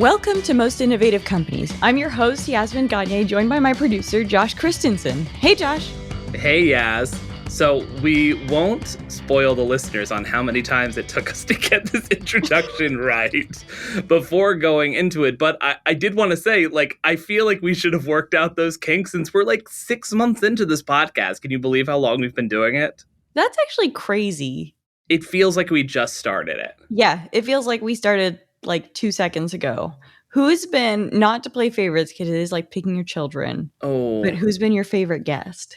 Welcome to Most Innovative Companies. I'm your host, Yasmin Gagne, joined by my producer, Josh Christensen. Hey, Josh. Hey, Yaz. So we won't spoil the listeners on how many times it took us to get this introduction right before going into it. But I did want to say, I feel like we should have worked out those kinks since we're 6 months into this podcast. Can you believe how long we've been doing it? That's actually crazy. It feels like we just started it. Yeah, it feels like we started 2 seconds ago. Who's been, not to play favorites, because it is like picking your children, but who's been your favorite guest?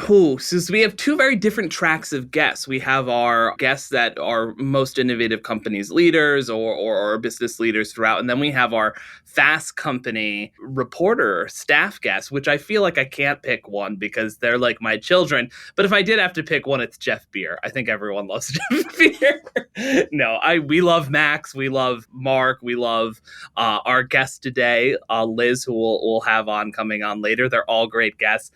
So we have two very different tracks of guests. We have our guests that are most innovative companies leaders or business leaders throughout. And then we have our Fast Company reporter staff guests, which I feel like I can't pick one because they're like my children. But if I did have to pick one, it's Jeff Beer. I think everyone loves Jeff Beer. No, we love Max. We love Mark. We love our guest today, Liz, who we'll have coming on later. They're all great guests.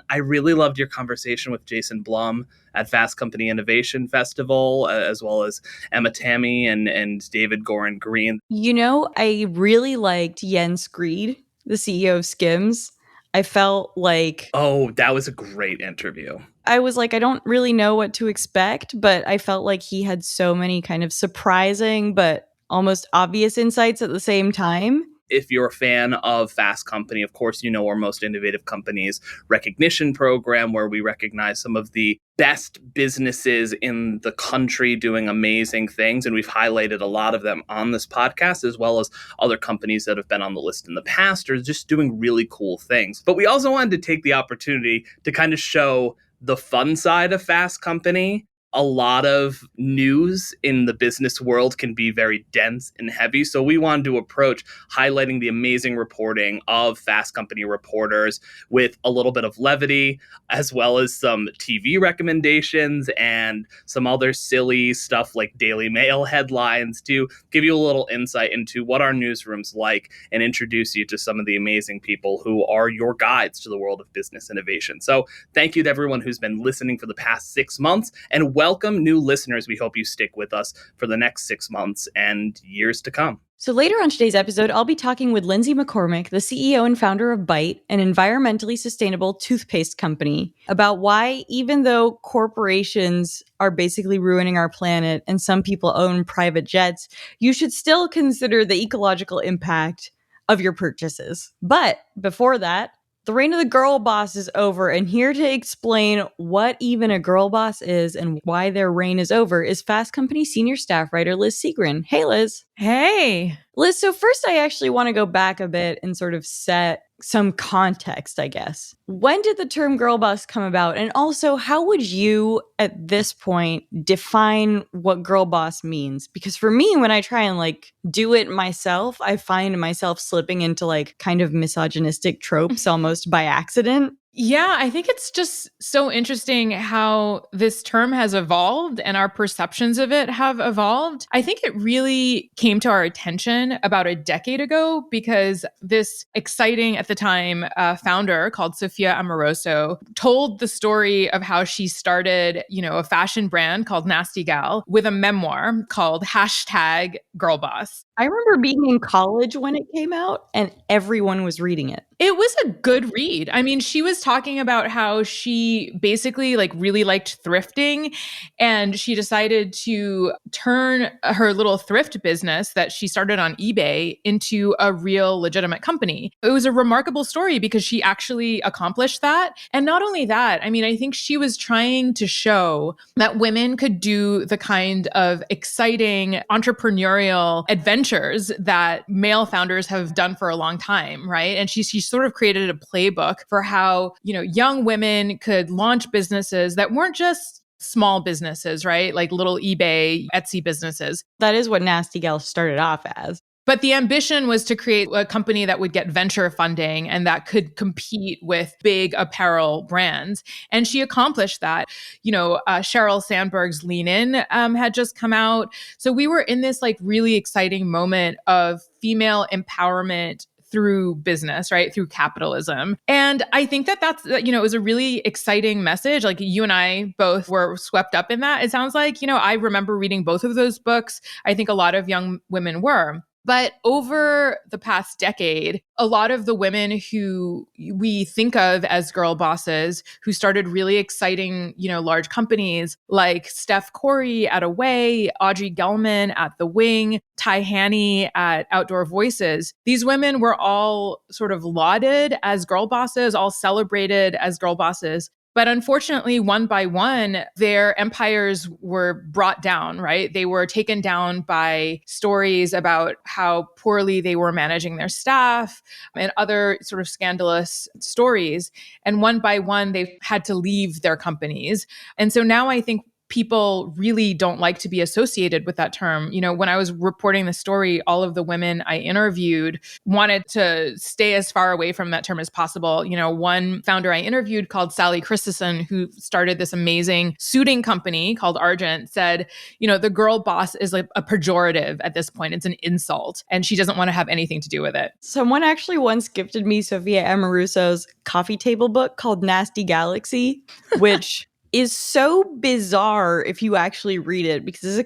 I really loved your conversation with Jason Blum at Fast Company Innovation Festival, as well as Emma Tammy and David Gorin Green. You know, I really liked Jens Greed, the CEO of Skims. I felt like... Oh, that was a great interview. I was like, I don't really know what to expect, but I felt like he had so many kind of surprising but almost obvious insights at the same time. If you're a fan of Fast Company, of course, you know our Most Innovative Companies recognition program, where we recognize some of the best businesses in the country doing amazing things. And we've highlighted a lot of them on this podcast, as well as other companies that have been on the list in the past or just doing really cool things. But we also wanted to take the opportunity to kind of show the fun side of Fast Company. A lot of news in the business world can be very dense and heavy. So we wanted to approach highlighting the amazing reporting of Fast Company reporters with a little bit of levity, as well as some TV recommendations and some other silly stuff like Daily Mail headlines to give you a little insight into what our newsroom's like and introduce you to some of the amazing people who are your guides to the world of business innovation. So thank you to everyone who's been listening for the past 6 months, and welcome new listeners. We hope you stick with us for the next 6 months and years to come. So later on today's episode, I'll be talking with Lindsay McCormick, the CEO and founder of Bite, an environmentally sustainable toothpaste company, about why even though corporations are basically ruining our planet and some people own private jets, you should still consider the ecological impact of your purchases. But before that, the reign of the girl boss is over, and here to explain what even a girl boss is and why their reign is over is Fast Company senior staff writer Liz Segran. Hey, Liz. Hey. Liz, so first I actually want to go back a bit and sort of set some context, I guess. When did the term girl boss come about? And also, how would you, at this point, define what girl boss means? Because for me, when I try and do it myself, I find myself slipping into kind of misogynistic tropes almost by accident. Yeah, I think it's just so interesting how this term has evolved and our perceptions of it have evolved. I think it really came to our attention about a decade ago because this exciting, at the time, founder called Sophia Amoruso told the story of how she started, a fashion brand called Nasty Gal with a memoir called #Girlboss. I remember being in college when it came out and everyone was reading it. It was a good read. I mean, she was talking about how she basically really liked thrifting, and she decided to turn her little thrift business that she started on eBay into a real legitimate company. It was a remarkable story because she actually accomplished that. And not only that, I mean, I think she was trying to show that women could do the kind of exciting entrepreneurial adventures that male founders have done for a long time, right? And she sort of created a playbook for how, young women could launch businesses that weren't just small businesses, right? Like little eBay, Etsy businesses. That is what Nasty Gal started off as. But the ambition was to create a company that would get venture funding and that could compete with big apparel brands. And she accomplished that. Sheryl Sandberg's Lean In had just come out. So we were in this really exciting moment of female empowerment through business, right? Through capitalism. And I think that's, it was a really exciting message. You and I both were swept up in that. It sounds like, I remember reading both of those books. I think a lot of young women were. But over the past decade, a lot of the women who we think of as girl bosses who started really exciting, large companies like Steph Corey at Away, Audrey Gelman at The Wing, Ty Haney at Outdoor Voices, these women were all sort of lauded as girl bosses, all celebrated as girl bosses. But unfortunately, one by one, their empires were brought down, right? They were taken down by stories about how poorly they were managing their staff and other sort of scandalous stories. And one by one, they've had to leave their companies. And so now I think people really don't like to be associated with that term. When I was reporting the story, all of the women I interviewed wanted to stay as far away from that term as possible. One founder I interviewed called Sally Christensen, who started this amazing suiting company called Argent, said, the girl boss is like a pejorative at this point. It's an insult. And she doesn't want to have anything to do with it. Someone actually once gifted me Sophia Amoruso's coffee table book called Nasty Galaxy, which is so bizarre if you actually read it, because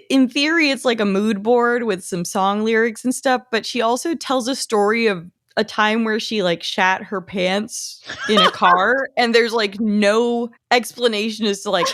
in theory it's like a mood board with some song lyrics and stuff, but she also tells a story of a time where she like shat her pants in a car and there's like no explanation as to like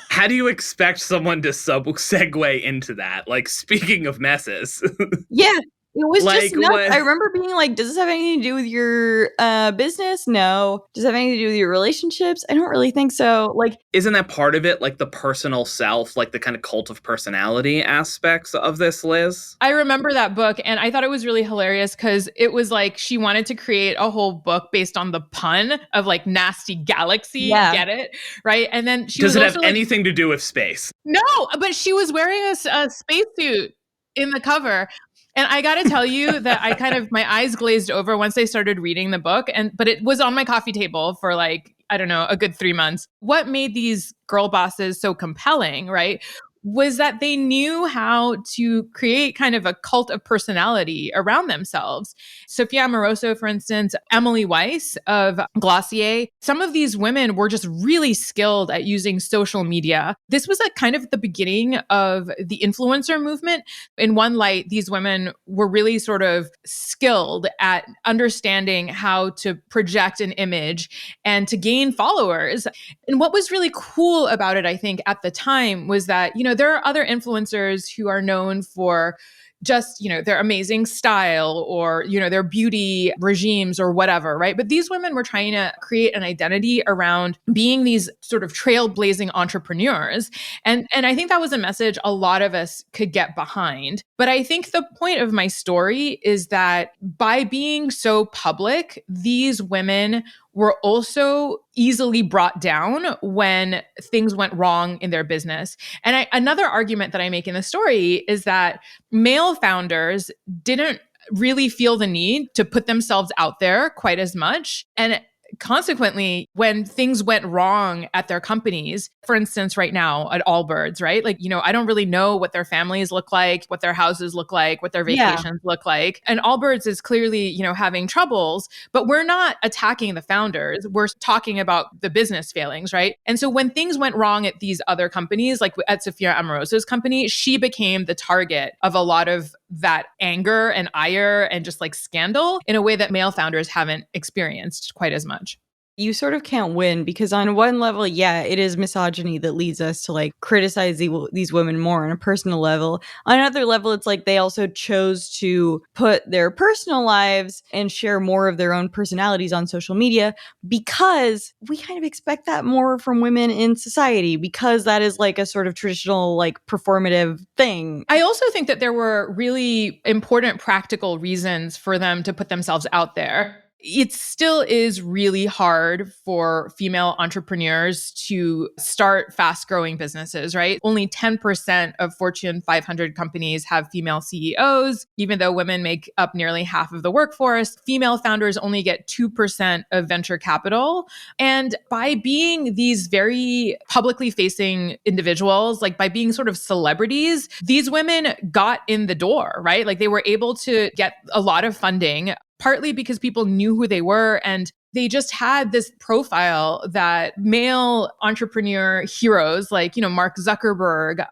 how do you expect someone to segue into that? Like, speaking of messes. Yeah. It was like, just nuts. I remember being like, does this have anything to do with your business? No. Does it have anything to do with your relationships? I don't really think so. Like, isn't that part of it? Like the personal self, like the kind of cult of personality aspects of this, Liz? I remember that book and I thought it was really hilarious because it was like she wanted to create a whole book based on the pun of like Nasty Galaxy. Yeah. Get it? Right? And then Does it have anything to do with space? No, but she was wearing a spacesuit in the cover. And I got to tell you that my eyes glazed over once I started reading the book. But it was on my coffee table for like, I don't know, a good 3 months. What made these girl bosses so compelling, right, was that they knew how to create kind of a cult of personality around themselves. Sophia Amoruso, for instance, Emily Weiss of Glossier, some of these women were just really skilled at using social media. This was kind of the beginning of the influencer movement. In one light, these women were really sort of skilled at understanding how to project an image and to gain followers. And what was really cool about it, I think, at the time was that, there are other influencers who are known for just, their amazing style or, their beauty regimes or whatever, right? But these women were trying to create an identity around being these sort of trailblazing entrepreneurs. And I think that was a message a lot of us could get behind. But I think the point of my story is that by being so public, these women were also easily brought down when things went wrong in their business. And another argument that I make in the story is that male founders didn't really feel the need to put themselves out there quite as much. And consequently, when things went wrong at their companies, for instance, right now at Allbirds, right? Like, I don't really know what their families look like, what their houses look like, what their vacations look like. And Allbirds is clearly, having troubles, but we're not attacking the founders. We're talking about the business failings, right? And so when things went wrong at these other companies, like at Sophia Amoruso's company, she became the target of a lot of that anger and ire and just like scandal in a way that male founders haven't experienced quite as much. You sort of can't win because on one level, yeah, it is misogyny that leads us to like criticize these women more on a personal level. On another level, it's like they also chose to put their personal lives and share more of their own personalities on social media because we kind of expect that more from women in society because that is like a sort of traditional like performative thing. I also think that there were really important practical reasons for them to put themselves out there. It still is really hard for female entrepreneurs to start fast-growing businesses, right? Only 10% of Fortune 500 companies have female CEOs. Even though women make up nearly half of the workforce, female founders only get 2% of venture capital. And by being these very publicly facing individuals, like by being sort of celebrities, these women got in the door, right? Like they were able to get a lot of funding, partly because people knew who they were and they just had this profile that male entrepreneur heroes like, Mark Zuckerberg,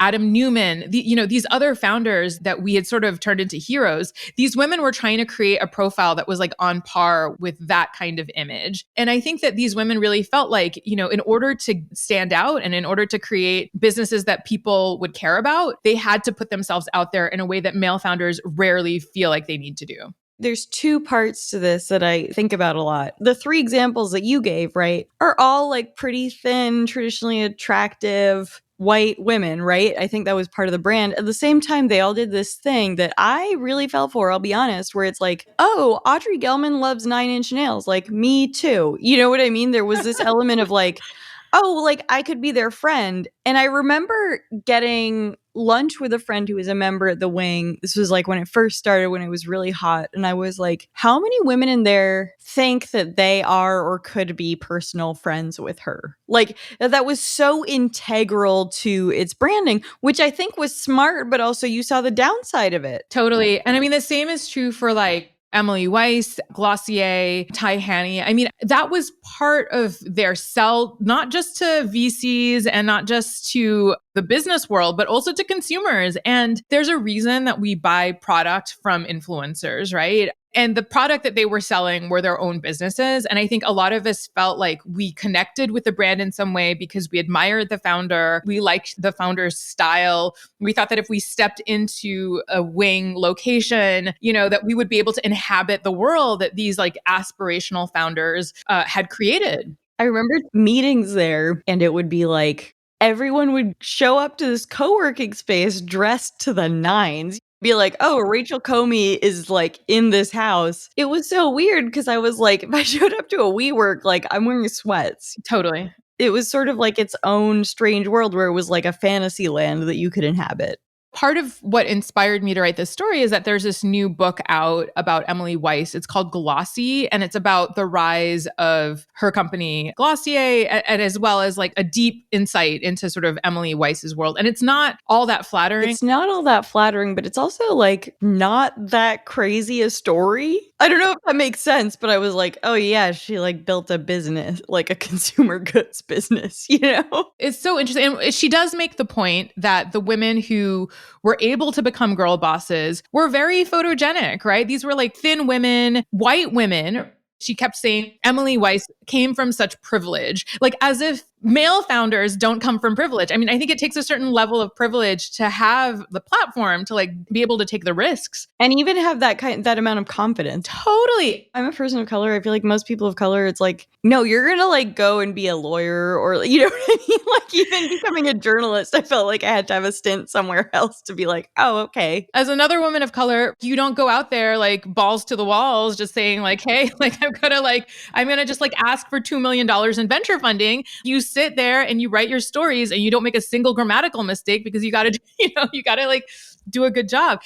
Adam Newman, these other founders that we had sort of turned into heroes, these women were trying to create a profile that was like on par with that kind of image. And I think that these women really felt like, in order to stand out and in order to create businesses that people would care about, they had to put themselves out there in a way that male founders rarely feel like they need to do. There's two parts to this that I think about a lot. The three examples that you gave, right, are all like pretty thin, traditionally attractive white women, right? I think that was part of the brand. At the same time, they all did this thing that I really fell for, I'll be honest, where it's like, oh, Audrey Gelman loves 9-inch nails. Like, me too. You know what I mean? There was this element of like, oh, like I could be their friend. And I remember getting lunch with a friend who was a member at the Wing. This was like when it first started, when it was really hot. And I was like, how many women in there think that they are or could be personal friends with her? Like, that was so integral to its branding, which I think was smart, but also you saw the downside of it. Totally. And I mean, the same is true for like Emily Weiss, Glossier, Ty Haney. I mean, that was part of their sell, not just to VCs and not just to the business world, but also to consumers. And there's a reason that we buy product from influencers, right? And the product that they were selling were their own businesses. And I think a lot of us felt like we connected with the brand in some way because we admired the founder. We liked the founder's style. We thought that if we stepped into a Wing location, that we would be able to inhabit the world that these like aspirational founders had created. I remember meetings there, and it would be like, everyone would show up to this co-working space dressed to the nines. Be like, oh, Rachel Comey is like in this house. It was so weird because I was like, if I showed up to a WeWork, like I'm wearing sweats. Totally. It was sort of like its own strange world where it was like a fantasy land that you could inhabit. Part of what inspired me to write this story is that there's this new book out about Emily Weiss. It's called Glossy, and it's about the rise of her company Glossier, and as well as like a deep insight into sort of Emily Weiss's world. And it's not all that flattering. It's not all that flattering, but it's also like not that crazy a story. I don't know if that makes sense, but I was like, oh yeah, she like built a business, like a consumer goods business, It's so interesting. And she does make the point that the women who were able to become girl bosses were very photogenic, right? These were like thin women, white women. She kept saying Emily Weiss came from such privilege, like as if male founders don't come from privilege. I mean, I think it takes a certain level of privilege to have the platform to like be able to take the risks and even have that amount of confidence. Totally. I'm a person of color. I feel like most people of color, it's like, no, you're going to like go and be a lawyer or, you know what I mean? Like even becoming a journalist, I felt like I had to have a stint somewhere else to be like, oh, okay. As another woman of color, you don't go out there like balls to the walls, just saying like, hey, like I'm going to just like ask for $2 million in venture funding. You sit there and you write your stories and you don't make a single grammatical mistake because you got to like do a good job.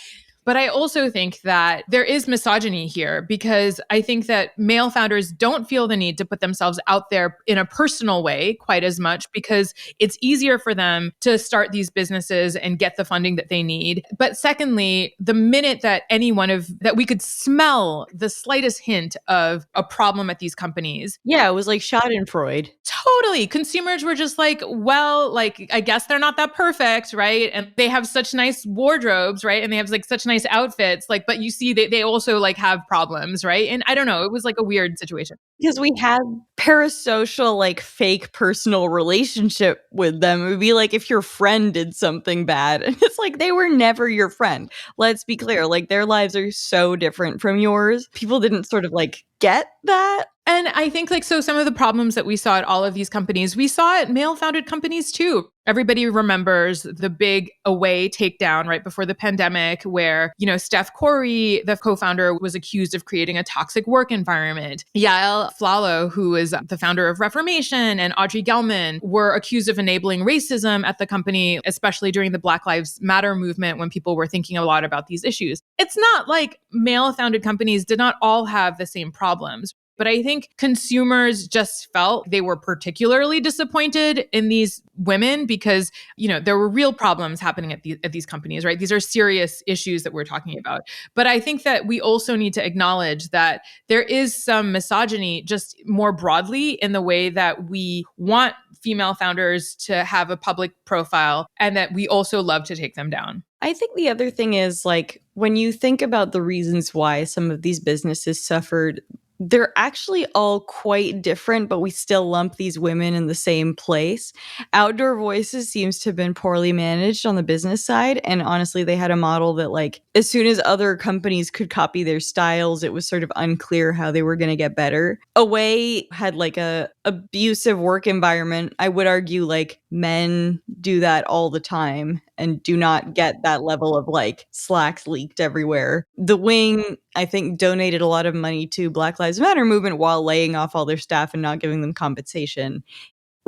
But I also think that there is misogyny here because I think that male founders don't feel the need to put themselves out there in a personal way quite as much because it's easier for them to start these businesses and get the funding that they need. But secondly, the minute that that we could smell the slightest hint of a problem at these companies. Yeah, it was like Schadenfreude. Totally. Consumers were just like, well, like, I guess they're not that perfect, right? And they have such nice wardrobes, right? And they have like such nice outfits, like, but you see they also like have problems, right? And I don't know, it was like a weird situation. Because we had parasocial, like fake personal relationship with them. It would be like if your friend did something bad. And it's like they were never your friend. Let's be clear. Like their lives are so different from yours. People didn't sort of like get that. And I think like, so some of the problems that we saw at all of these companies, we saw at male founded companies too. Everybody remembers the big Away takedown right before the pandemic where, Steph Corey, the co-founder, was accused of creating a toxic work environment. Yael Flalo, who is the founder of Reformation, and Audrey Gelman were accused of enabling racism at the company, especially during the Black Lives Matter movement when people were thinking a lot about these issues. It's not like male founded companies did not all have the same problems. But I think consumers just felt they were particularly disappointed in these women because, there were real problems happening at these companies, right? These are serious issues that we're talking about. But I think that we also need to acknowledge that there is some misogyny just more broadly in the way that we want female founders to have a public profile and that we also love to take them down. I think the other thing is, like, when you think about the reasons why some of these businesses suffered, they're actually all quite different, but we still lump these women in the same place. Outdoor Voices seems to have been poorly managed on the business side. And honestly, they had a model that, like, as soon as other companies could copy their styles, it was sort of unclear how they were going to get better. Away had like a abusive work environment. I would argue like men do that all the time and do not get that level of like slacks leaked everywhere. The Wing, I think, donated a lot of money to Black Lives Matter movement while laying off all their staff and not giving them compensation.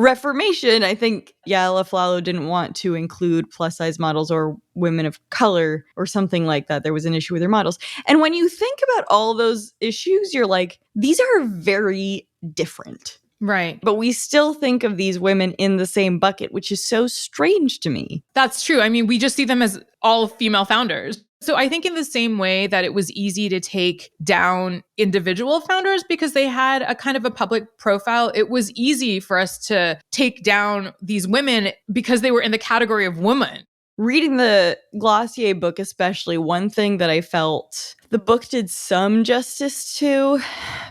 Reformation, I think Yala Flalo didn't want to include plus size models or women of color or something like that. There was an issue with their models. And when you think about all those issues, you're like, these are very different. Right. But we still think of these women in the same bucket, which is so strange to me. That's true. I mean, we just see them as all female founders. So I think in the same way that it was easy to take down individual founders because they had a kind of a public profile, it was easy for us to take down these women because they were in the category of woman. Reading the Glossier book, especially, one thing that I felt the book did some justice to,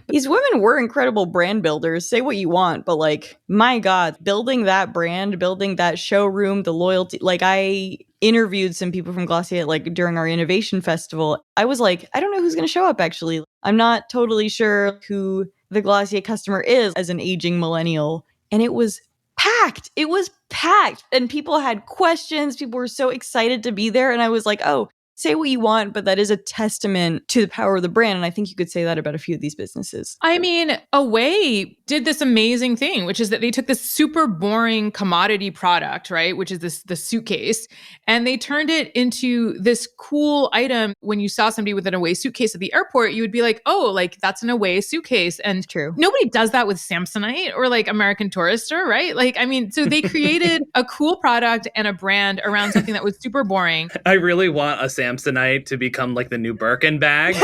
these women were incredible brand builders. Say what you want, but like, my God, building that brand, building that showroom, the loyalty, like I interviewed some people from Glossier like during our innovation festival. I was like, I don't know who's going to show up actually. I'm not totally sure who the Glossier customer is as an aging millennial. And it was packed. It was packed. And people had questions. People were so excited to be there. And I was like, oh, say what you want, but that is a testament to the power of the brand. And I think you could say that about a few of these businesses. I mean, Away did this amazing thing, which is that they took this super boring commodity product, right? Which is the suitcase, and they turned it into this cool item. When you saw somebody with an Away suitcase at the airport, you would be like, oh, like that's an Away suitcase. And True. Nobody does that with Samsonite or like American Tourister, right? Like, I mean, so they created a cool product and a brand around something that was super boring. I really want a Samsonite to become like the new Birkin bag.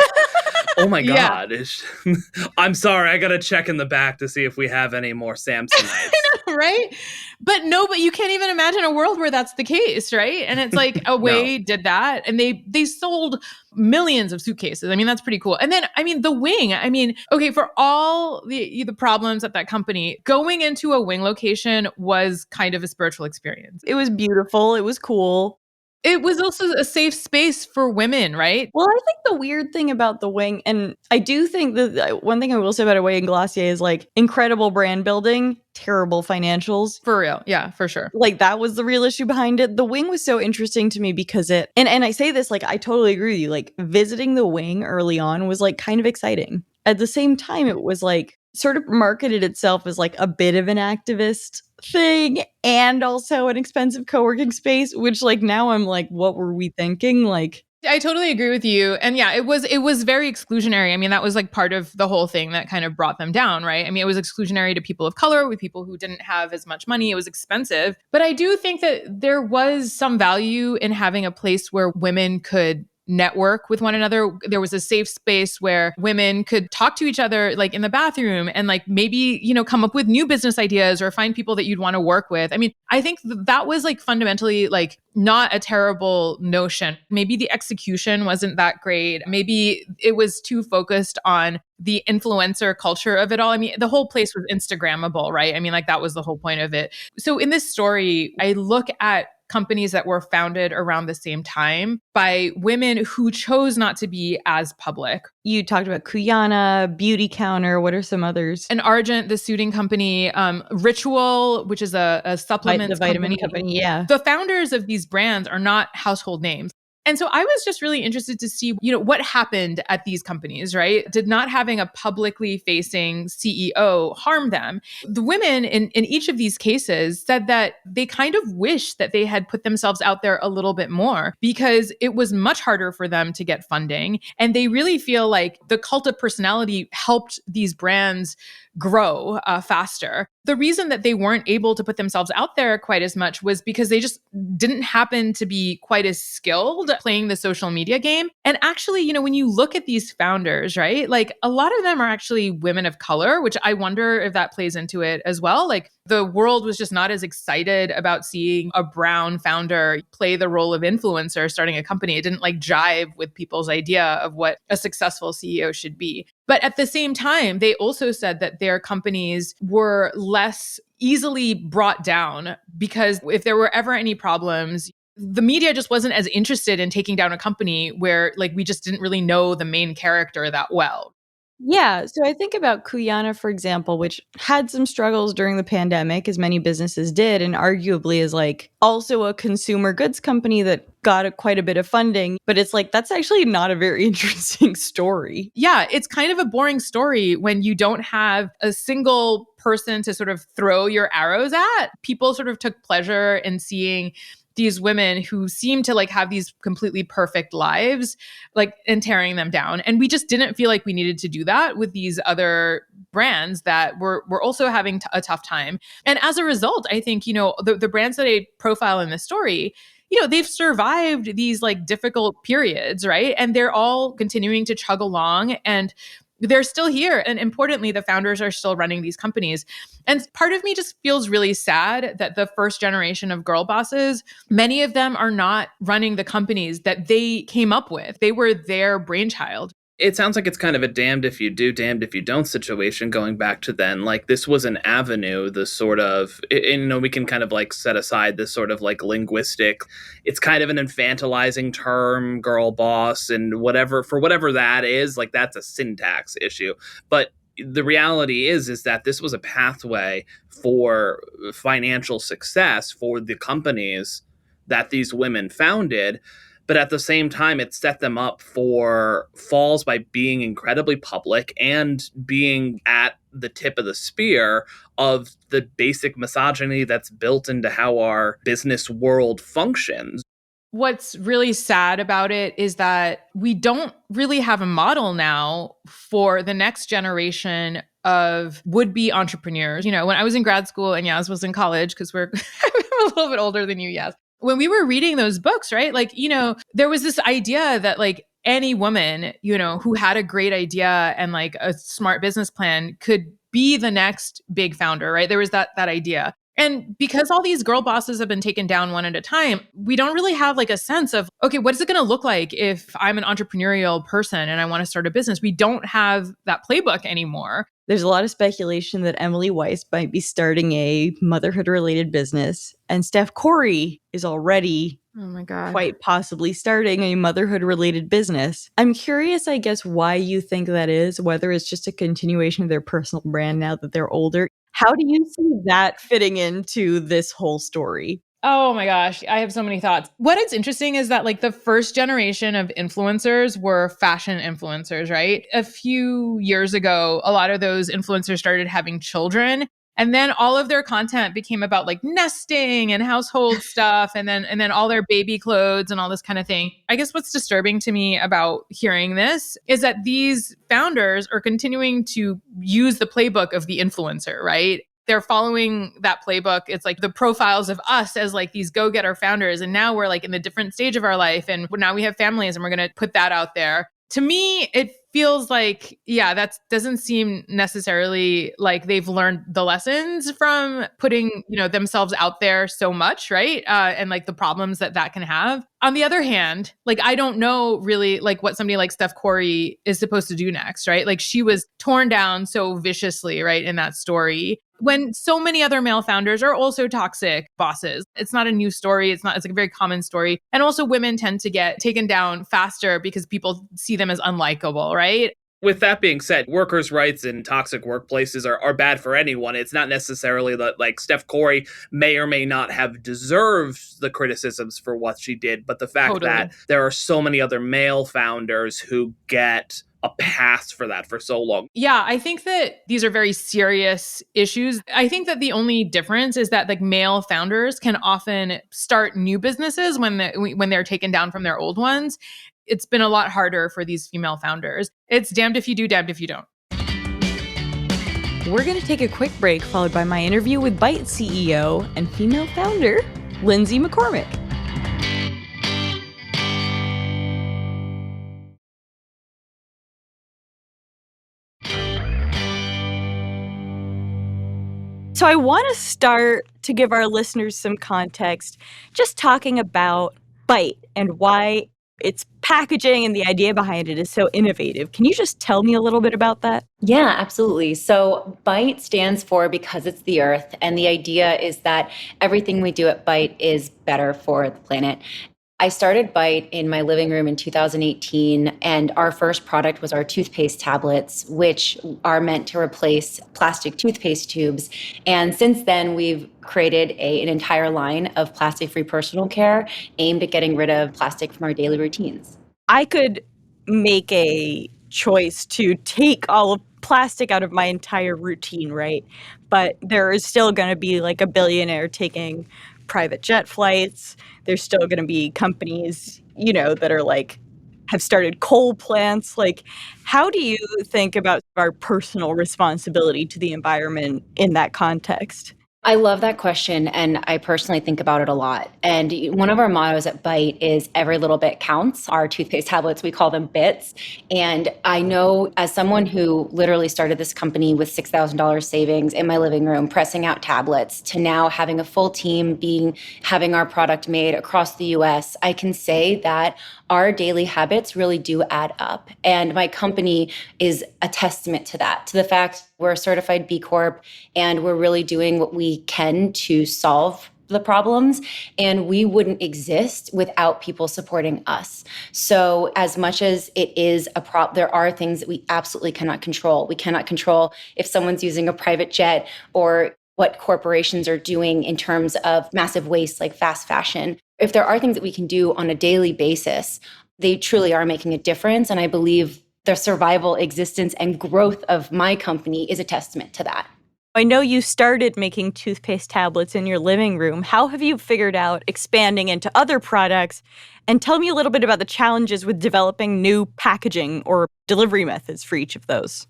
Oh my God. Yeah. I'm sorry. I got to check in the back to see if we have any more Samsonites. Right? But you can't even imagine a world where that's the case, right? And it's like Away did that and they sold millions of suitcases. I mean, that's pretty cool. And then, I mean, the Wing, I mean, okay, for all the problems at that company, going into a Wing location was kind of a spiritual experience. It was beautiful. It was cool. It was also a safe space for women, right? Well, I think the weird thing about the Wing, and I do think that one thing I will say about Away and Glossier is like incredible brand building, terrible financials. For real. Yeah, for sure. Like that was the real issue behind it. The Wing was so interesting to me because and I say this, like, I totally agree with you. Like visiting the Wing early on was like kind of exciting. At the same time, it was like sort of marketed itself as like a bit of an activist thing and also an expensive co-working space, which like now I'm like, what were we thinking? Like, I totally agree with you. And yeah, it was very exclusionary. I mean, that was like part of the whole thing that kind of brought them down, right? I mean, it was exclusionary to people of color, with people who didn't have as much money. It was expensive. But I do think that there was some value in having a place where women could network with one another. There was a safe space where women could talk to each other, like in the bathroom, and like maybe, come up with new business ideas or find people that you'd want to work with. I mean, I think that was like fundamentally like not a terrible notion. Maybe the execution wasn't that great. Maybe it was too focused on the influencer culture of it all. I mean, the whole place was Instagrammable, right? I mean, like that was the whole point of it. So in this story, I look at companies that were founded around the same time by women who chose not to be as public. You talked about Kuyana, Beauty Counter. What are some others? And Argent, the suiting company, Ritual, which is a supplement vitamin company. Yeah. The founders of these brands are not household names. And so I was just really interested to see, what happened at these companies, right? Did not having a publicly facing CEO harm them? The women in each of these cases said that they kind of wish that they had put themselves out there a little bit more because it was much harder for them to get funding. And they really feel like the cult of personality helped these brands grow faster. The reason that they weren't able to put themselves out there quite as much was because they just didn't happen to be quite as skilled playing the social media game. And actually, when you look at these founders, right, like a lot of them are actually women of color, which I wonder if that plays into it as well. Like the world was just not as excited about seeing a brown founder play the role of influencer starting a company. It didn't like jive with people's idea of what a successful CEO should be. But at the same time, they also said that their companies were less easily brought down because if there were ever any problems, the media just wasn't as interested in taking down a company where like we just didn't really know the main character that well. Yeah, so I think about Kuyana, for example, which had some struggles during the pandemic, as many businesses did, and arguably is like also a consumer goods company that got quite a bit of funding. But it's like, that's actually not a very interesting story. Yeah, it's kind of a boring story when you don't have a single person to sort of throw your arrows at. People sort of took pleasure in seeing these women who seem to like have these completely perfect lives, like, and tearing them down. And we just didn't feel like we needed to do that with these other brands that were also having a tough time. And as a result, I think, the brands that I profile in this story, they've survived these like difficult periods, right? And they're all continuing to chug along and they're still here. And importantly, the founders are still running these companies. And part of me just feels really sad that the first generation of girl bosses, many of them are not running the companies that they came up with. They were their brainchild. It sounds like it's kind of a damned if you do, damned if you don't situation going back to then. Like this was an avenue, the sort of, and, we can kind of like set aside this sort of like linguistic, it's kind of an infantilizing term, girl boss and whatever, for whatever that is, like that's a syntax issue. But the reality is that this was a pathway for financial success for the companies that these women founded. But at the same time, it set them up for falls by being incredibly public and being at the tip of the spear of the basic misogyny that's built into how our business world functions. What's really sad about it is that we don't really have a model now for the next generation of would-be entrepreneurs. When I was in grad school and Yaz was in college, because we're I'm a little bit older than you, Yaz. When we were reading those books, right? Like, there was this idea that like any woman, who had a great idea and like a smart business plan could be the next big founder, right? There was that idea. And because all these girl bosses have been taken down one at a time, we don't really have like a sense of, okay, what is it going to look like if I'm an entrepreneurial person and I want to start a business? We don't have that playbook anymore. There's a lot of speculation that Emily Weiss might be starting a motherhood-related business, and Steph Curry is already quite possibly starting a motherhood-related business. I'm curious, I guess, why you think that is, whether it's just a continuation of their personal brand now that they're older. How do you see that fitting into this whole story? Oh my gosh, I have so many thoughts. What is interesting is that like the first generation of influencers were fashion influencers, right? A few years ago, a lot of those influencers started having children. And then all of their content became about like nesting and household stuff and then all their baby clothes and all this kind of thing. I guess what's disturbing to me about hearing this is that these founders are continuing to use the playbook of the influencer, right? They're following that playbook. It's like the profiles of us as like these go-getter founders. And now we're like in a different stage of our life. And now we have families and we're going to put that out there. To me, it feels like, that doesn't seem necessarily like they've learned the lessons from putting, themselves out there so much, right? And like the problems that can have. On the other hand, like, I don't know really like what somebody like Steph Curry is supposed to do next, right? Like she was torn down so viciously, right, in that story. When so many other male founders are also toxic bosses. It's not a new story. It's like a very common story. And also women tend to get taken down faster because people see them as unlikable, right? With that being said, workers' rights in toxic workplaces are bad for anyone. It's not necessarily that, like, Steph Curry may or may not have deserved the criticisms for what she did, but the fact Totally. that there are so many other male founders who get a pass for that for so long. Yeah, I think that these are very serious issues. I think that the only difference is that like male founders can often start new businesses when they're taken down from their old ones. It's been a lot harder for these female founders. It's damned if you do, damned if you don't. We're going to take a quick break, followed by my interview with Byte CEO and female founder, Lindsay McCormick. So I want to start to give our listeners some context, just talking about Byte and why its packaging and the idea behind it is so innovative. Can you just tell me a little bit about that? Yeah, absolutely. So Byte stands for because it's the earth. And the idea is that everything we do at Byte is better for the planet. I started Byte in my living room in 2018, and our first product was our toothpaste tablets, which are meant to replace plastic toothpaste tubes. And since then, we've created an entire line of plastic-free personal care aimed at getting rid of plastic from our daily routines. I could make a choice to take all of plastic out of my entire routine, right? But there is still going to be like a billionaire taking private jet flights. There's still going to be companies, that are like, have started coal plants. Like, how do you think about our personal responsibility to the environment in that context? I love that question, and I personally think about it a lot. And one of our mottos at Byte is every little bit counts. Our toothpaste tablets, we call them bits. And I know as someone who literally started this company with $6,000 savings in my living room, pressing out tablets, to now having a full team having our product made across the US, I can say that our daily habits really do add up. And my company is a testament to that, to the fact we're a certified B Corp and we're really doing what we can to solve the problems, and we wouldn't exist without people supporting us. So as much as it is there are things that we absolutely cannot control. We cannot control if someone's using a private jet or what corporations are doing in terms of massive waste like fast fashion. If there are things that we can do on a daily basis, they truly are making a difference. And I believe the survival, existence, and growth of my company is a testament to that. I know you started making toothpaste tablets in your living room. How have you figured out expanding into other products? And tell me a little bit about the challenges with developing new packaging or delivery methods for each of those.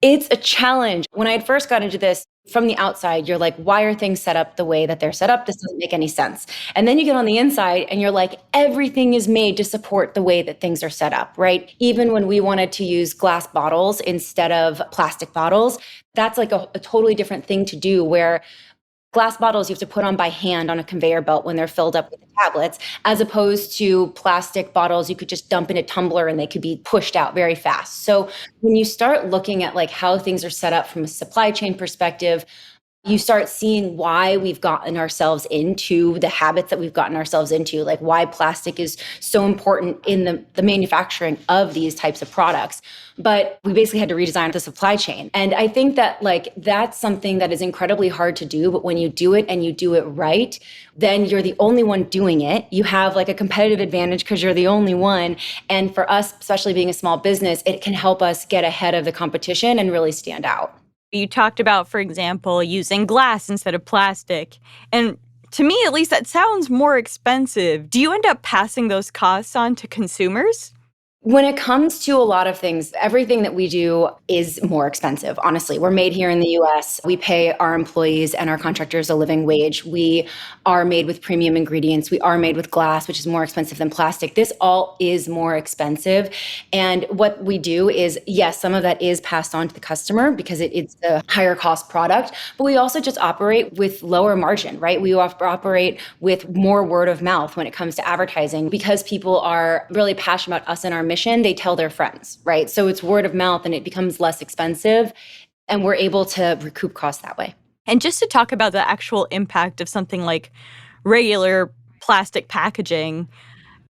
It's a challenge. When I had first got into this, from the outside, you're like, why are things set up the way that they're set up? This doesn't make any sense. And then you get on the inside and you're like, everything is made to support the way that things are set up, right? Even when we wanted to use glass bottles instead of plastic bottles, that's like a totally different thing to do, where glass bottles you have to put on by hand on a conveyor belt when they're filled up with the tablets, as opposed to plastic bottles you could just dump in a tumbler and they could be pushed out very fast. So when you start looking at like how things are set up from a supply chain perspective, you start seeing why we've gotten ourselves into the habits that we've gotten ourselves into, like why plastic is so important in the manufacturing of these types of products. But we basically had to redesign the supply chain. And I think that that's something that is incredibly hard to do. But when you do it and you do it right, then you're the only one doing it. You have like a competitive advantage because you're the only one. And for us, especially being a small business, it can help us get ahead of the competition and really stand out. You talked about, for example, using glass instead of plastic. And to me, at least, that sounds more expensive. Do you end up passing those costs on to consumers? When it comes to a lot of things, everything that we do is more expensive. Honestly, we're made here in the US. We pay our employees and our contractors a living wage. We are made with premium ingredients. We are made with glass, which is more expensive than plastic. This all is more expensive. And what we do is, yes, some of that is passed on to the customer because it's a higher cost product, but we also just operate with lower margin, right? We operate with more word of mouth when it comes to advertising, because people are really passionate about us and our mission. They tell their friends, right? So it's word of mouth and it becomes less expensive, and we're able to recoup costs that way. And just to talk about the actual impact of something like regular plastic packaging,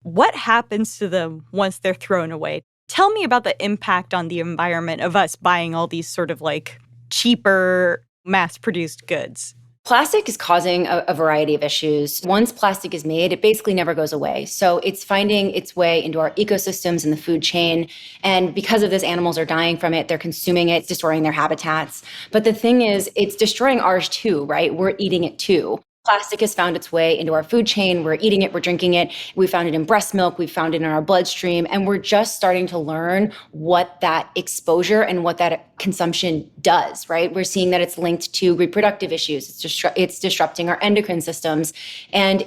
what happens to them once they're thrown away? Tell me about the impact on the environment of us buying all these sort of like cheaper, mass-produced goods. Plastic is causing a variety of issues. Once plastic is made, it basically never goes away. So it's finding its way into our ecosystems and the food chain. And because of this, animals are dying from it. They're consuming it. It's destroying their habitats. But the thing is, it's destroying ours too, right? We're eating it too. Plastic has found its way into our food chain. We're eating it, we're drinking it. We found it in breast milk, we found it in our bloodstream, and we're just starting to learn what that exposure and what that consumption does, right? We're seeing that it's linked to reproductive issues. It's disrupting our endocrine systems. And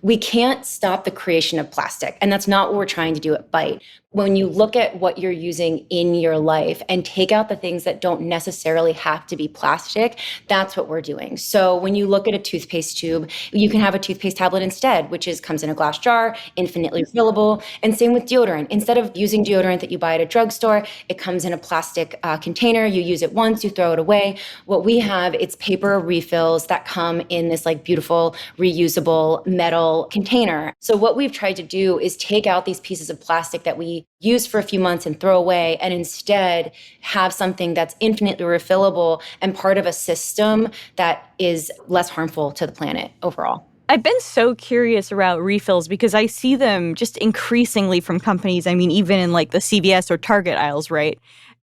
we can't stop the creation of plastic. And that's not what we're trying to do at Bite. When you look at what you're using in your life and take out the things that don't necessarily have to be plastic, that's what we're doing. So when you look at a toothpaste tube, you can have a toothpaste tablet instead, which comes in a glass jar, infinitely refillable. And same with deodorant. Instead of using deodorant that you buy at a drugstore, it comes in a plastic container. You use it once, you throw it away. What we have, it's paper refills that come in this like beautiful reusable metal container. So what we've tried to do is take out these pieces of plastic that we use for a few months and throw away, and instead have something that's infinitely refillable and part of a system that is less harmful to the planet overall. I've been so curious about refills because I see them just increasingly from companies. I mean, even in like the CVS or Target aisles, right?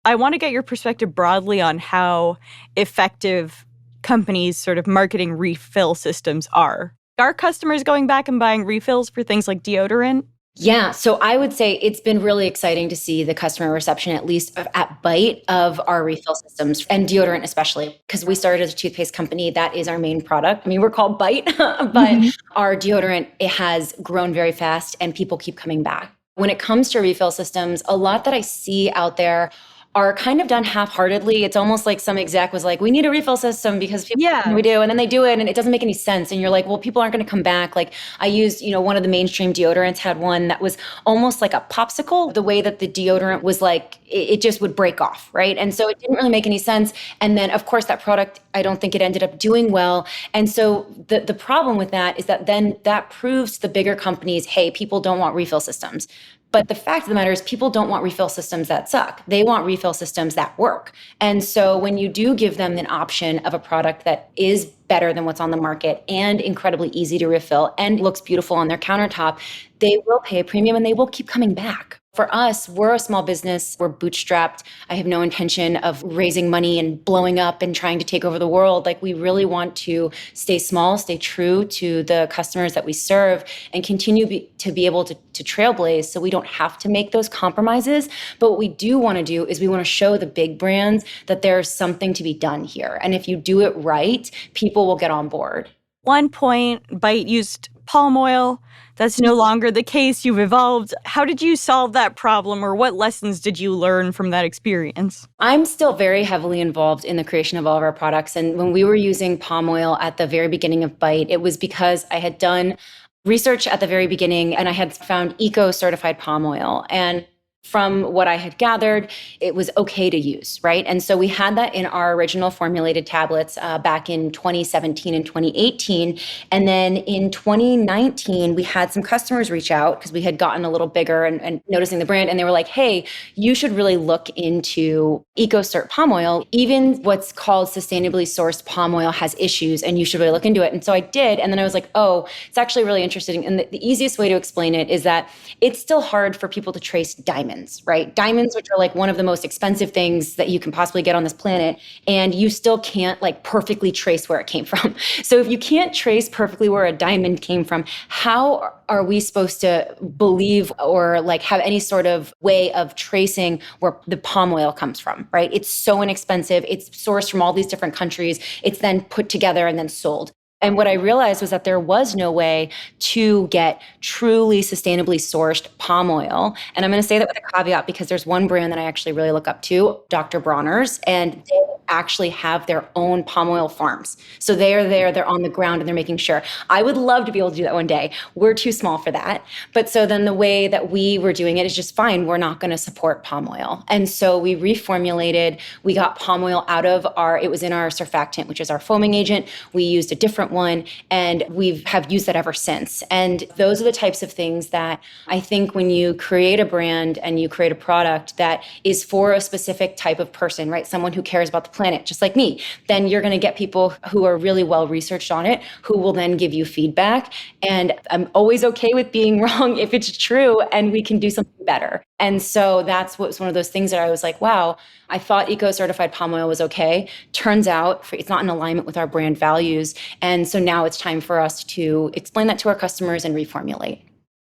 I want to get your perspective broadly on how effective companies' sort of marketing refill systems are. Are customers going back and buying refills for things like deodorant? Yeah, so I would say it's been really exciting to see the customer reception, at least at Bite, of our refill systems and deodorant especially, because we started as a toothpaste company. That is our main product. I mean, we're called Bite, but our deodorant, it has grown very fast and people keep coming back. When it comes to refill systems, a lot that I see out there are kind of done half-heartedly. It's almost like some exec was like, we need a refill system because people, we do. And then they do it and it doesn't make any sense. And you're like, well, people aren't going to come back. Like I used, one of the mainstream deodorants had one that was almost like a popsicle. The way that the deodorant was like, it just would break off, right? And so it didn't really make any sense. And then of course that product, I don't think it ended up doing well. And so the problem with that is that then that proves to the bigger companies, hey, people don't want refill systems. But the fact of the matter is people don't want refill systems that suck. They want refill systems that work. And so when you do give them an option of a product that is better than what's on the market and incredibly easy to refill and looks beautiful on their countertop, they will pay a premium and they will keep coming back. For us, we're a small business. We're bootstrapped. I have no intention of raising money and blowing up and trying to take over the world. Like we really want to stay small, stay true to the customers that we serve and continue to be able to trailblaze so we don't have to make those compromises. But what we do want to do is we want to show the big brands that there's something to be done here. And if you do it right, people will get on board. One point, Bite used palm oil. That's no longer the case. You've evolved. How did you solve that problem, or what lessons did you learn from that experience? I'm still very heavily involved in the creation of all of our products. And when we were using palm oil at the very beginning of Bite, it was because I had done research at the very beginning and I had found eco-certified palm oil. And from what I had gathered, it was okay to use, right? And so we had that in our original formulated tablets back in 2017 and 2018. And then in 2019, we had some customers reach out because we had gotten a little bigger and noticing the brand. And they were like, hey, you should really look into EcoCert palm oil. Even what's called sustainably sourced palm oil has issues and you should really look into it. And so I did. And then I was like, oh, it's actually really interesting. And the easiest way to explain it is that it's still hard for people to trace diamonds. Right? Diamonds, which are like one of the most expensive things that you can possibly get on this planet. And you still can't like perfectly trace where it came from. So if you can't trace perfectly where a diamond came from, how are we supposed to believe or like have any sort of way of tracing where the palm oil comes from, right? It's so inexpensive. It's sourced from all these different countries. It's then put together and then sold. And what I realized was that there was no way to get truly sustainably sourced palm oil. And I'm going to say that with a caveat because there's one brand that I actually really look up to, Dr. Bronner's, and they actually have their own palm oil farms. So they are there, they're on the ground, and they're making sure. I would love to be able to do that one day. We're too small for that. But so then the way that we were doing it is just fine. We're not going to support palm oil. And so we reformulated, we got palm oil out of it was in our surfactant, which is our foaming agent. We used a different one, and we have used that ever since. And those are the types of things that I think when you create a brand and you create a product that is for a specific type of person, right? Someone who cares about the planet, just like me, then you're going to get people who are really well researched on it, who will then give you feedback. And I'm always okay with being wrong if it's true and we can do something better. And so that's what's one of those things that I was like, wow, I thought eco-certified palm oil was okay. Turns out it's not in alignment with our brand values. And so now it's time for us to explain that to our customers and reformulate.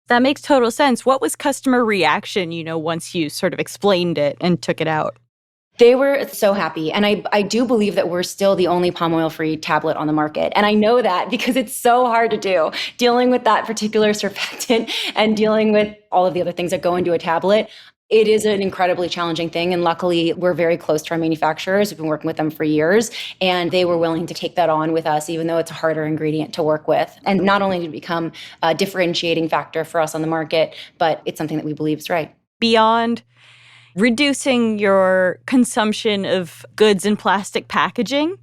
That makes total sense. What was customer reaction, once you sort of explained it and took it out? They were so happy. And I do believe that we're still the only palm oil-free tablet on the market. And I know that because it's so hard to do, dealing with that particular surfactant and dealing with all of the other things that go into a tablet. It is an incredibly challenging thing. And luckily, we're very close to our manufacturers. We've been working with them for years. And they were willing to take that on with us, even though it's a harder ingredient to work with. And not only did it become a differentiating factor for us on the market, but it's something that we believe is right. Beyond reducing your consumption of goods in plastic packaging,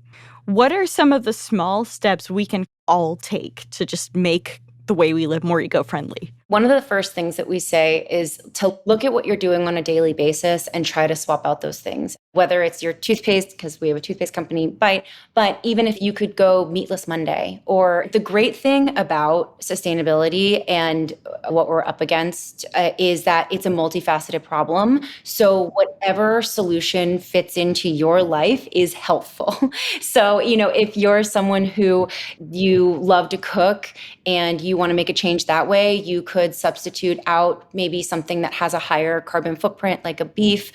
what are some of the small steps we can all take to just make the way we live more eco-friendly? One of the first things that we say is to look at what you're doing on a daily basis and try to swap out those things. Whether it's your toothpaste, because we have a toothpaste company, Bite, but even if you could go meatless Monday. Or the great thing about sustainability and what we're up against is that it's a multifaceted problem. So whatever solution fits into your life is helpful. So, if you're someone who you love to cook and you want to make a change that way, you could substitute out maybe something that has a higher carbon footprint, like beef,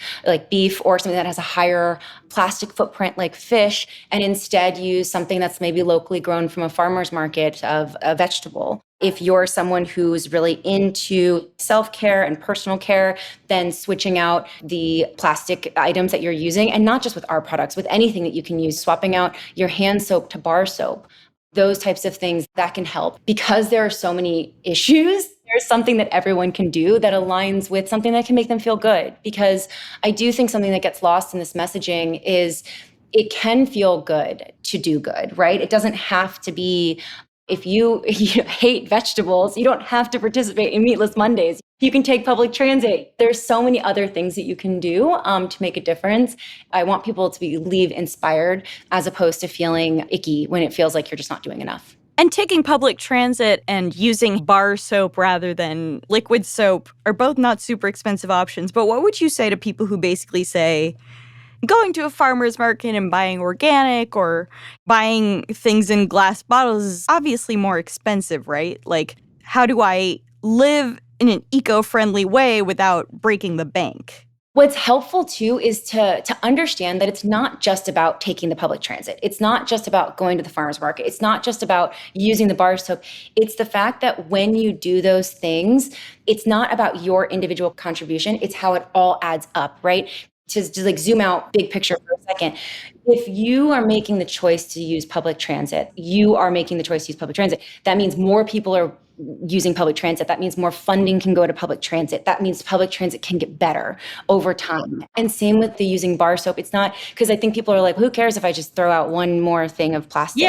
or something that has a higher plastic footprint, like fish, and instead use something that's maybe locally grown from a farmer's market of a vegetable. If you're someone who's really into self-care and personal care, then switching out the plastic items that you're using, and not just with our products, with anything that you can use, swapping out your hand soap to bar soap. Those types of things that can help. Because there are so many issues, there's something that everyone can do that aligns with something that can make them feel good. Because I do think something that gets lost in this messaging is it can feel good to do good, right? It doesn't have to be, if you hate vegetables, you don't have to participate in Meatless Mondays. You can take public transit. There's so many other things that you can do to make a difference. I want people to leave inspired as opposed to feeling icky when it feels like you're just not doing enough. And taking public transit and using bar soap rather than liquid soap are both not super expensive options. But what would you say to people who basically say, going to a farmer's market and buying organic or buying things in glass bottles is obviously more expensive, right? Like, how do I live in an eco-friendly way without breaking the bank? What's helpful too is to understand that it's not just about taking the public transit. It's not just about going to the farmer's market. It's not just about using the bar soap. It's the fact that when you do those things, it's not about your individual contribution. It's how it all adds up, right? To zoom out big picture for a second. If you are making the choice to use public transit, you are making the choice to use public transit. That means more people are using public transit. That means more funding can go to public transit. That means public transit can get better over time. And same with the using bar soap. It's not, because I think people are like, who cares if I just throw out one more thing of plastic?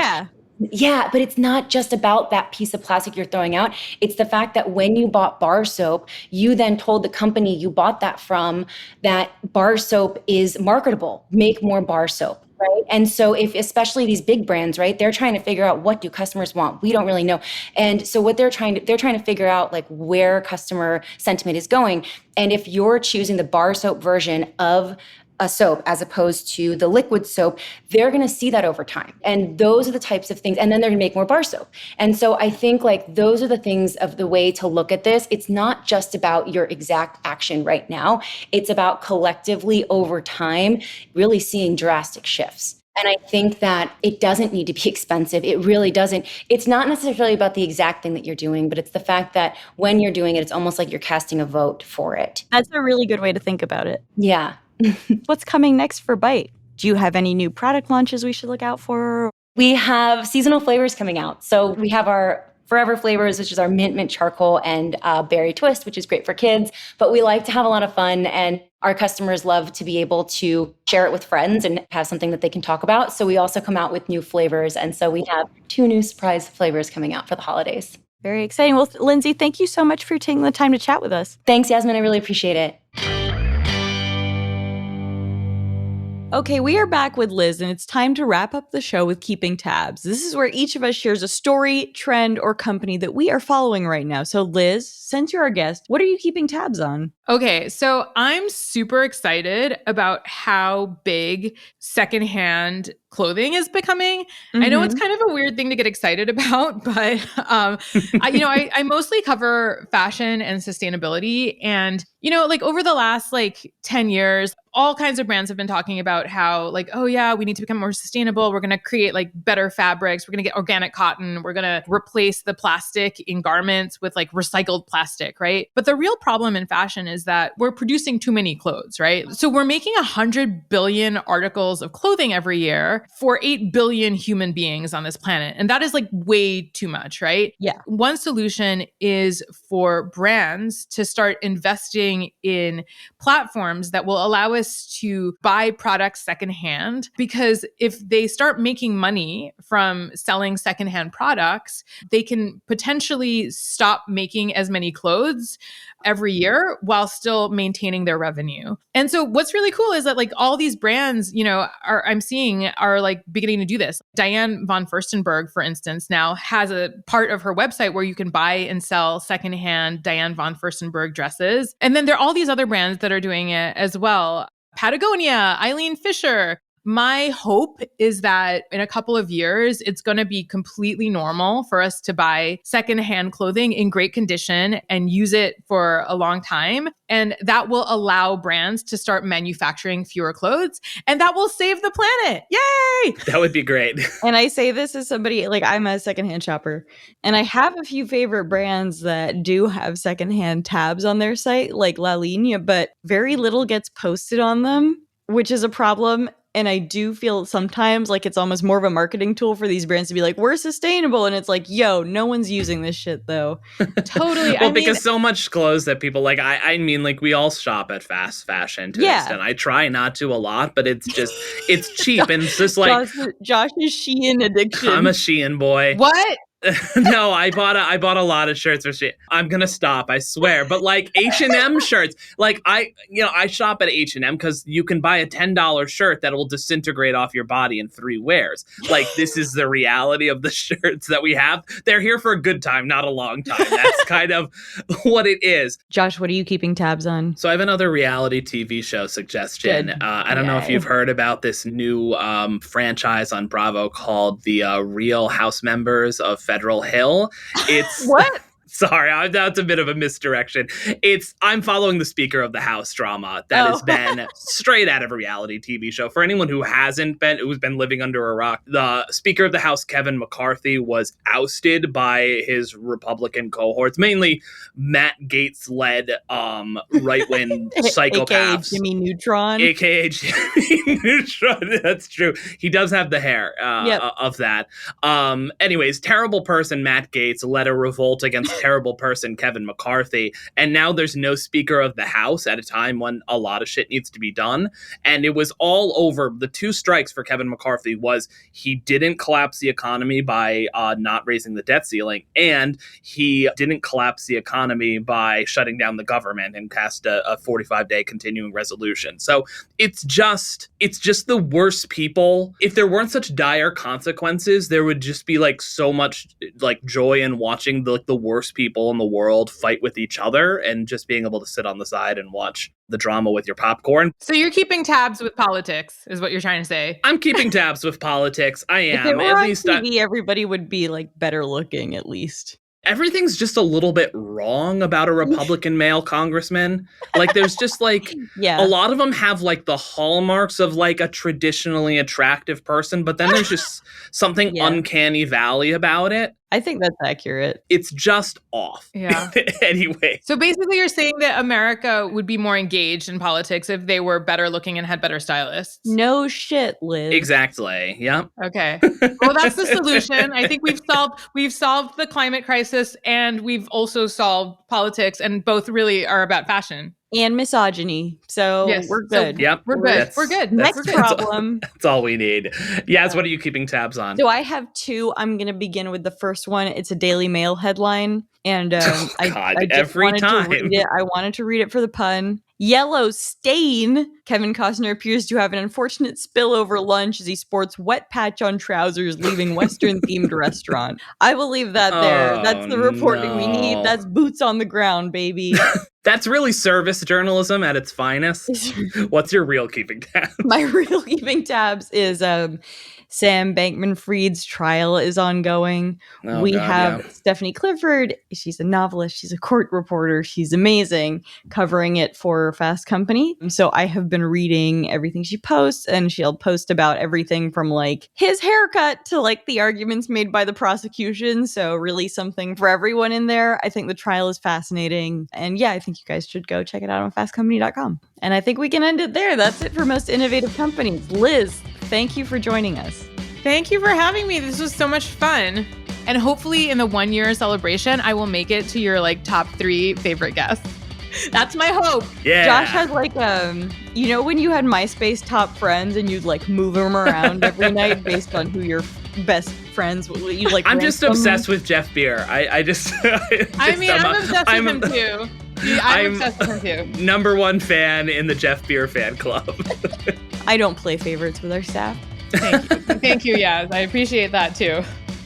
Yeah, but it's not just about that piece of plastic you're throwing out. It's the fact that when you bought bar soap, you then told the company you bought that from that bar soap is marketable. Make more bar soap. Right. And so especially these big brands, right, they're trying to figure out, what do customers want? We don't really know. And so what they're trying to figure out, like, where customer sentiment is going. And if you're choosing the bar soap version of a soap as opposed to the liquid soap, they're going to see that over time. And those are the types of things. And then they're going to make more bar soap. And so I think those are the things of the way to look at this. It's not just about your exact action right now. It's about collectively over time, really seeing drastic shifts. And I think that it doesn't need to be expensive. It really doesn't. It's not necessarily about the exact thing that you're doing, but it's the fact that when you're doing it, it's almost like you're casting a vote for it. That's a really good way to think about it. Yeah. What's coming next for Bite? Do you have any new product launches we should look out for? We have seasonal flavors coming out. So we have our forever flavors, which is our mint charcoal and berry twist, which is great for kids. But we like to have a lot of fun. And Our customers love to be able to share it with friends and have something that they can talk about. So we also come out with new flavors. And so we have 2 new surprise flavors coming out for the holidays. Very exciting. Well, Lindsay, thank you so much for taking the time to chat with us. Thanks, Yasmin. I really appreciate it. Okay, we are back with Liz, and it's time to wrap up the show with keeping tabs. This is where each of us shares a story, trend, or company that we are following right now. So, Liz, since you're our guest, what are you keeping tabs on? Okay, so I'm super excited about how big secondhand clothing is becoming. I know it's kind of a weird thing to get excited about, but I mostly cover fashion and sustainability. And, like over the last 10 years, all kinds of brands have been talking about how oh yeah, we need to become more sustainable. We're going to create better fabrics. We're going to get organic cotton. We're going to replace the plastic in garments with recycled plastic, right? But the real problem in fashion is that we're producing too many clothes, right? So we're making 100 billion articles of clothing every year for 8 billion human beings on this planet. And that is way too much, right? Yeah. One solution is for brands to start investing in platforms that will allow us to buy products secondhand, because if they start making money from selling secondhand products, they can potentially stop making as many clothes every year while still maintaining their revenue. And so what's really cool is that all these brands, I'm seeing are beginning to do this. Diane von Furstenberg, for instance, now has a part of her website where you can buy and sell secondhand Diane von Furstenberg dresses. And then there are all these other brands that are doing it as well. Patagonia, Eileen Fisher. My hope is that in a couple of years, it's going to be completely normal for us to buy secondhand clothing in great condition and use it for a long time. And that will allow brands to start manufacturing fewer clothes, and that will save the planet. Yay! That would be great. And I say this as somebody, I'm a secondhand shopper, and I have a few favorite brands that do have secondhand tabs on their site, like La Linea, but very little gets posted on them, which is a problem. And I do feel sometimes it's almost more of a marketing tool for these brands to be we're sustainable. And it's yo, no one's using this shit though. Totally. Well, because so much clothes that people we all shop at fast fashion to an extent. I try not to a lot, but it's just, it's cheap. And it's just Josh's Shein addiction. I'm a Shein boy. What? No, I bought a lot of shirts for shit. I'm gonna stop, I swear. But H&M shirts, I shop at H&M because you can buy a $10 shirt that will disintegrate off your body in 3 wears. This is the reality of the shirts that we have. They're here for a good time, not a long time. That's kind of what it is. Josh, what are you keeping tabs on? So I have another reality TV show suggestion. I don't know if you've heard about this new franchise on Bravo called the Real House Members of Federal Hill. It's what? Sorry, that's a bit of a misdirection. I'm following the Speaker of the House drama that has been straight out of a reality TV show. For anyone who's been living under a rock, the Speaker of the House, Kevin McCarthy, was ousted by his Republican cohorts, mainly Matt Gaetz-led right-wing psychopaths. AKA Jimmy Neutron. AKA Jimmy Neutron. That's true. He does have the hair of that. Anyways, terrible person Matt Gaetz led a revolt against terrible person Kevin McCarthy, and now there's no Speaker of the House at a time when a lot of shit needs to be done. And it was all over. The 2 strikes for Kevin McCarthy was he didn't collapse the economy by not raising the debt ceiling, and he didn't collapse the economy by shutting down the government and passed a 45-day continuing resolution. So it's just the worst people. If there weren't such dire consequences, there would just be so much joy in watching the worst people in the world fight with each other, and just being able to sit on the side and watch the drama with your popcorn. So you're keeping tabs with politics, is what you're trying to say. I'm keeping tabs with politics. I am. If it were at least on TV, everybody would be better looking at least. Everything's just a little bit wrong about a Republican male congressman. There's just a lot of them have the hallmarks of a traditionally attractive person, but then there's just something uncanny valley about it. I think that's accurate. It's just off. Yeah. Anyway. So basically you're saying that America would be more engaged in politics if they were better looking and had better stylists. No shit, Liz. Exactly. Yeah. Okay. Well, that's the solution. I think we've solved the climate crisis, and we've also solved politics, and both really are about fashion. and misogyny. So Yes. we're good. Yep. We're good. We're good. Next problem. That's all we need. Yaz, what are you keeping tabs on? So I have two. I'm going to begin with the first one. It's a Daily Mail headline. And I just every wanted time. to read it. I wanted to read it for the pun. Yellow stain. Kevin Costner appears to have an unfortunate spill over lunch as he sports wet patch on trousers, leaving Western-themed restaurant. I will leave that there. That's the reporting we need. That's boots on the ground, baby. That's really service journalism at its finest. What's your real keeping tabs? My real keeping tabs is Sam Bankman-Fried's trial is ongoing. We have Stephanie Clifford. She's a novelist. She's a court reporter. She's amazing, covering it for Fast Company. So I have been reading everything she posts, and she'll post about everything from like his haircut to like the arguments made by the prosecution. So really something for everyone in there. I think the trial is fascinating. And yeah, I think you guys should go check it out on fastcompany.com. And I think we can end it there. That's it for most innovative companies. Liz, thank you for joining us. Thank you for having me. This was so much fun. And hopefully in the 1 year celebration, I will make it to your like top 3 favorite guests. That's my hope. Yeah. Josh has like, you know, when you had MySpace top friends and you'd like move them around every night based on who your best friends, you like. I'm just obsessed with Jeff Beer. I'm obsessed with him too. I'm obsessed with him too. Number 1 fan in the Jeff Beer fan club. I don't play favorites with our staff. Thank you. Thank you, Yaz. I appreciate that too.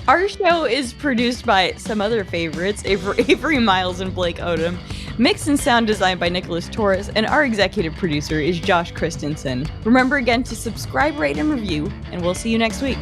Our show is produced by some other favorites, Avery Miles and Blake Odom. Mix and sound designed by Nicholas Torres, and our executive producer is Josh Christensen. Remember again to subscribe, rate, and review, and we'll see you next week.